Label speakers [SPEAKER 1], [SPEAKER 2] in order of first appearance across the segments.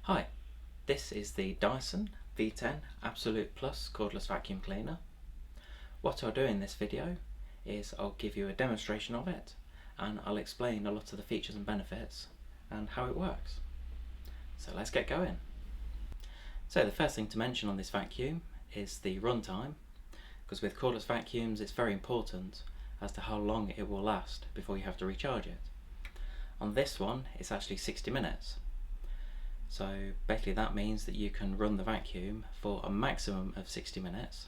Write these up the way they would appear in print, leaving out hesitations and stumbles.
[SPEAKER 1] Hi, this is the Dyson V10 Absolute Plus cordless vacuum cleaner. What I'll do in this video is I'll give you a demonstration of it and I'll explain a lot of the features and benefits and how it works. So let's get going. So the first thing to mention on this vacuum is the runtime, because with cordless vacuums it's very important as to how long it will last before you have to recharge it. On this one it's actually 60 minutes. So basically that means that you can run the vacuum for a maximum of 60 minutes,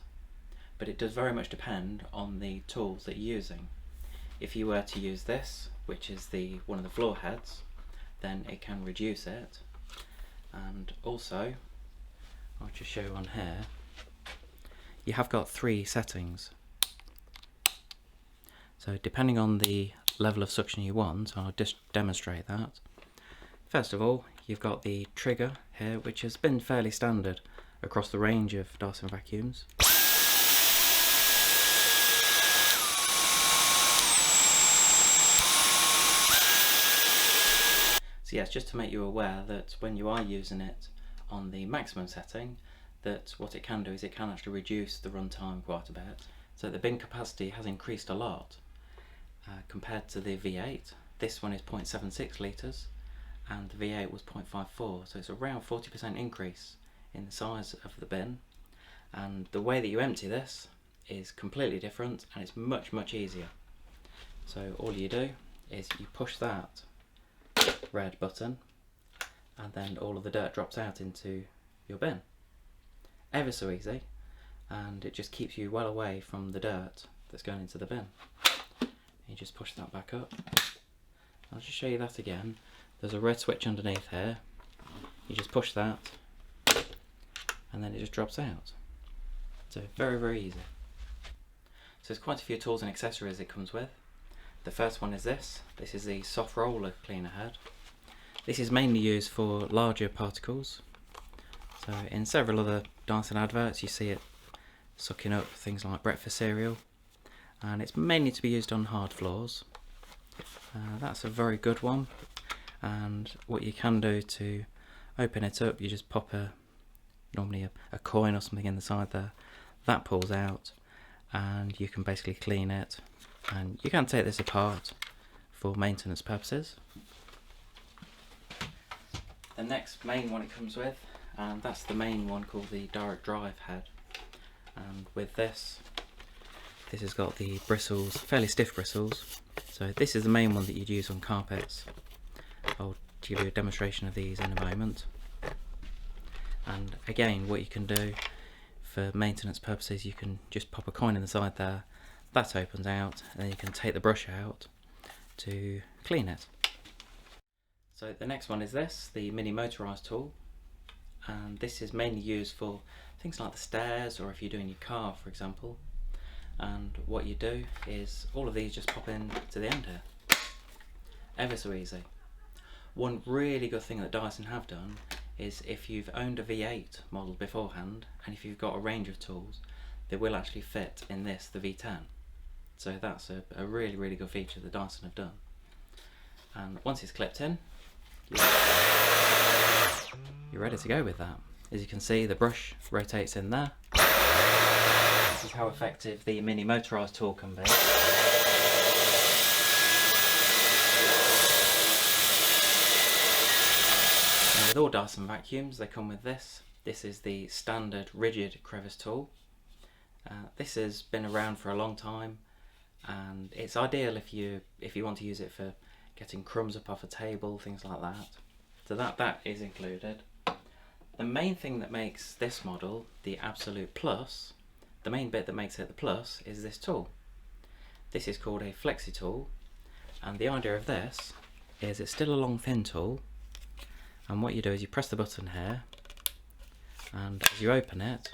[SPEAKER 1] but it does very much depend on the tools that you're using. If you were to use this, which is one of the floor heads, then it can reduce it. And also, I'll just show you on here, you have got 3 settings. So depending on the level of suction you want, I'll just demonstrate that. First of all, you've got the trigger here, which has been fairly standard across the range of Dyson vacuums. So yes, just to make you aware that when you are using it on the maximum setting, that what it can do is it can actually reduce the runtime quite a bit. So the bin capacity has increased a lot compared to the V8. This one is 0.76 litres. And the V8 was 0.54, so it's around 40% increase in the size of the bin. And the way that you empty this is completely different and it's much easier. So all you do is you push that red button and then all of the dirt drops out into your bin. Ever so easy, and it just keeps you well away from the dirt that's going into the bin. You just push that back up. I'll just show you that again. There's a red switch underneath here. You just push that and then it just drops out. So very easy. So there's quite a few tools and accessories it comes with. The first one is this. This is the soft roller cleaner head. This is mainly used for larger particles. So in several other Dyson adverts you see it sucking up things like breakfast cereal, and it's mainly to be used on hard floors. That's a very good one. And what you can do to open it up, you just pop normally a coin or something in the side there. That pulls out and you can basically clean it, and you can take this apart for maintenance purposes. The next main one it comes with, and that's the main one called the direct drive head. And with this has got the bristles, fairly stiff bristles. So this is the main one that you'd use on carpets. I'll give you a demonstration of these in a moment. And again, what you can do for maintenance purposes, you can just pop a coin in the side there, that opens out, and then you can take the brush out to clean it. So the next one is this, the mini motorized tool, and this is mainly used for things like the stairs, or if you're doing your car for example. And what you do is all of these just pop in to the end here. Ever so easy. One really good thing that Dyson have done is if you've owned a V8 model beforehand, and if you've got a range of tools, they will actually fit in this, the V10. So that's a really good feature that Dyson have done. And once it's clipped in, you're ready to go with that. As you can see, the brush rotates in there. This is how effective the mini motorized tool can be. With all Dyson vacuums they come with this. This is the standard rigid crevice tool. This has been around for a long time, and it's ideal if you want to use it for getting crumbs up off a table, things like that. So that is included. The main thing that makes this model the Absolute Plus, the main bit that makes it the Plus, is this tool. This is called a Flexi Tool, and the idea of this is it's still a long thin tool. And what you do is you press the button here, and as you open it,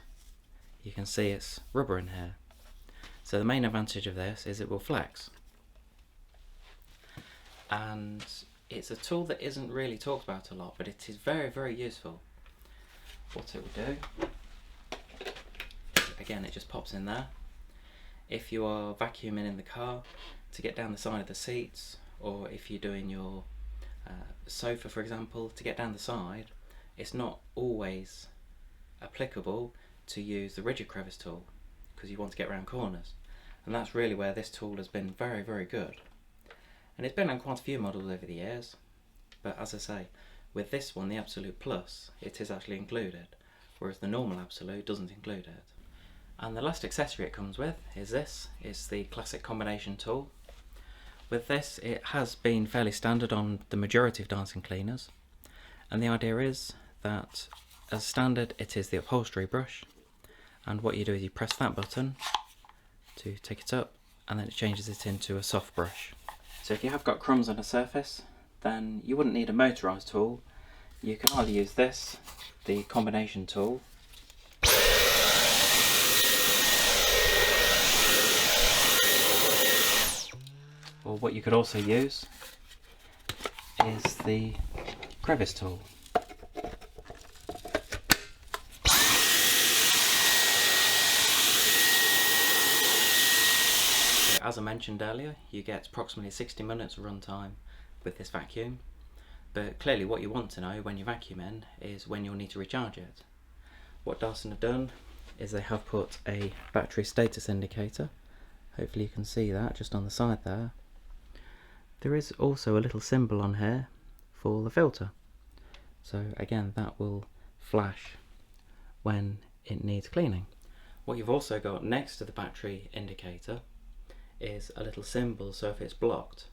[SPEAKER 1] you can see it's rubber in here. So the main advantage of this is it will flex. And it's a tool that isn't really talked about a lot, but it is very useful. What it will do, again, it just pops in there. If you are vacuuming in the car to get down the side of the seats, or if you're doing your sofa for example, to get down the side, it's not always applicable to use the rigid crevice tool because you want to get around corners, and that's really where this tool has been very, very good. And it's been on quite a few models over the years, but as I say, with this one, the Absolute Plus, it is actually included, whereas the normal Absolute doesn't include it. And the last accessory it comes with is this. It's the classic combination tool. With this, it has been fairly standard on the majority of Dyson cleaners, and the idea is that as standard it is the upholstery brush, and what you do is you press that button to take it up, and then it changes it into a soft brush. So if you have got crumbs on a surface, then you wouldn't need a motorised tool. You can either use this, the combination tool, or what you could also use is the crevice tool. So as I mentioned earlier, you get approximately 60 minutes of runtime with this vacuum, but clearly what you want to know when you're vacuuming is when you'll need to recharge it. What Dyson have done is they have put a battery status indicator. Hopefully you can see that just on the side there. There is also a little symbol on here for the filter, so again that will flash when it needs cleaning. What you've also got next to the battery indicator is a little symbol, so if it's blocked,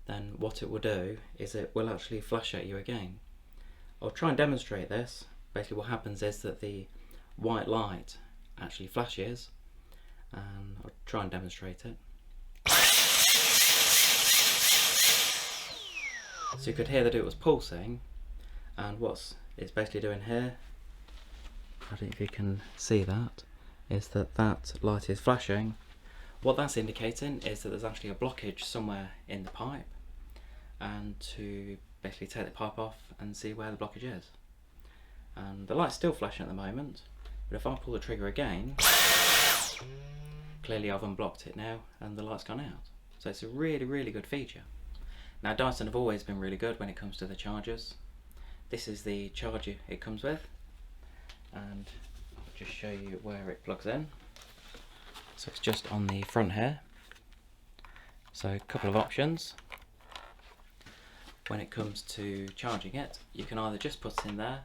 [SPEAKER 1] then what it will do is it will actually flash at you again. I'll try and demonstrate this. Basically what happens is that the white light actually flashes, and I'll try and demonstrate it. So you could hear that it was pulsing, and what it's basically doing here, I don't know if you can see that, is that that light is flashing. What that's indicating is that there's actually a blockage somewhere in the pipe, and to basically take the pipe off and see where the blockage is. And the light's still flashing at the moment, but if I pull the trigger again, clearly I've unblocked it now and the light's gone out. So it's a really, really good feature. Now Dyson have always been really good when it comes to the chargers. This is the charger it comes with, and I'll just show you where it plugs in. So it's just on the front here. So a couple of options. When it comes to charging it, you can either just put it in there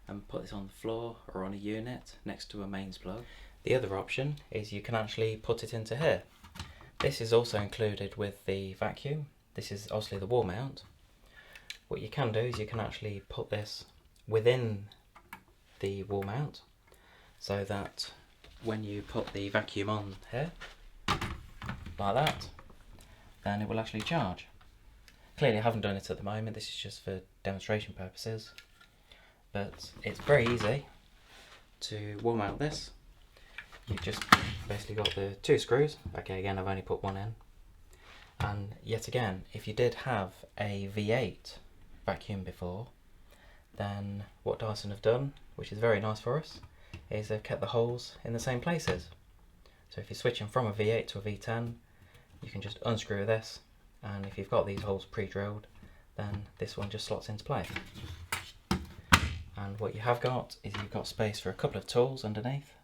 [SPEAKER 1] and put this on the floor or on a unit next to a mains plug. The other option is you can actually put it into here. This is also included with the vacuum. This is obviously the wall mount. What you can do is you can actually put this within the wall mount, so that when you put the vacuum on here, like that, then it will actually charge. Clearly I haven't done it at the moment, this is just for demonstration purposes, but it's very easy to wall mount this. You've just basically got the two screws. Okay, again I've only put one in. And yet again, if you did have a V8 vacuum before, then what Dyson have done, which is very nice for us, is they've kept the holes in the same places. So if you're switching from a V8 to a V10, you can just unscrew this, and if you've got these holes pre-drilled, then this one just slots into place. And what you have got is you've got space for a couple of tools underneath,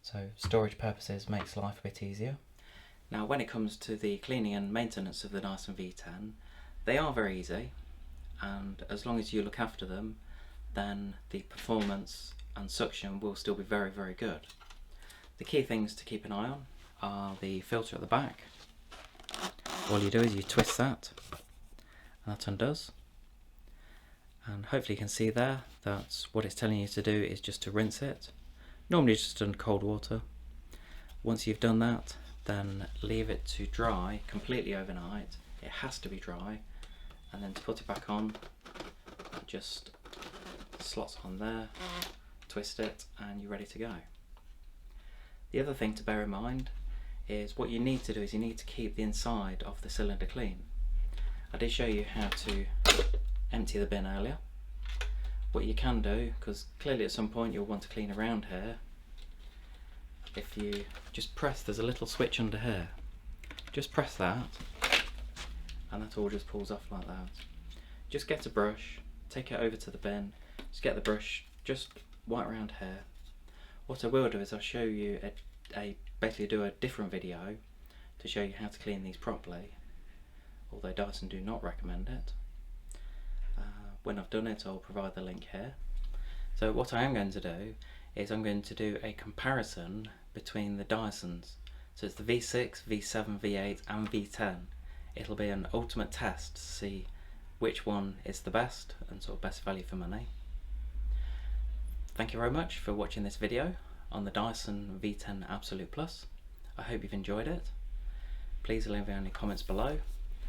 [SPEAKER 1] so storage purposes makes life a bit easier. Now when it comes to the cleaning and maintenance of the Dyson V10, they are very easy, and as long as you look after them, then the performance and suction will still be very, very good. The key things to keep an eye on are the filter at the back. All you do is you twist that, and that undoes. And hopefully you can see there that what it's telling you to do is just to rinse it. Normally just in cold water. Once you've done that, then leave it to dry completely overnight. It has to be dry, and then to put it back on, it just slots on there, twist it, and you're ready to go. The other thing to bear in mind is what you need to do is you need to keep the inside of the cylinder clean. I did show you how to empty the bin earlier. What you can do, because clearly at some point you'll want to clean around here, if you just press, there's a little switch under here, just press that and that all just pulls off like that. Just get a brush, take it over to the bin, Just get the brush just right around here. What I will do is I'll show you basically do a different video to show you how to clean these properly, although Dyson do not recommend it. When I've done it, I'll provide the link here. So what I am going to do is I'm going to do a comparison between the Dysons. So it's the V6, V7, V8 and V10. It'll be an ultimate test to see which one is the best and sort of best value for money. Thank you very much for watching this video on the Dyson V10 Absolute Plus. I hope you've enjoyed it. Please leave any comments below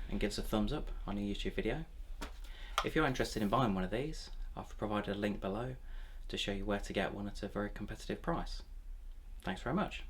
[SPEAKER 1] and give us a thumbs up on your YouTube video. If you're interested in buying one of these, I've provided a link below to show you where to get one at a very competitive price. Thanks very much.